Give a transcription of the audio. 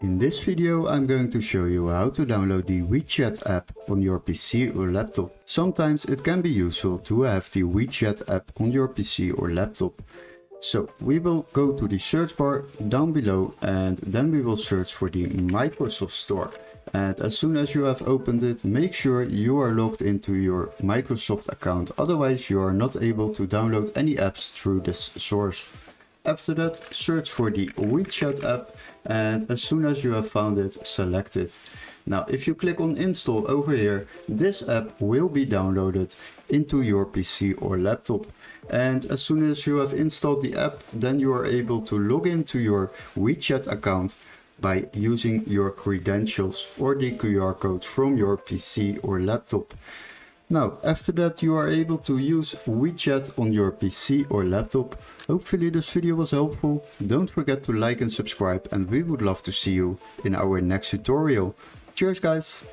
In this video I'm going to show you how to download the WeChat app on your PC or laptop. Sometimes it can be useful to have the WeChat app on your PC or laptop. So we will go to the search bar down below and then we will search for the Microsoft Store. And as soon as you have opened it, make sure you are logged into your Microsoft account, otherwise you are not able to download any apps through this source. After that, search for the WeChat app, and as soon as you have found it, select it. Now if you click on install over here, this app will be downloaded into your PC or laptop. And as soon as you have installed the app, then you are able to log into your WeChat account by using your credentials or the QR code from your PC or laptop. Now, after that you are able to use WeChat on your PC or laptop. Hopefully this video was helpful. Don't forget to like and subscribe, and we would love to see you in our next tutorial. Cheers guys!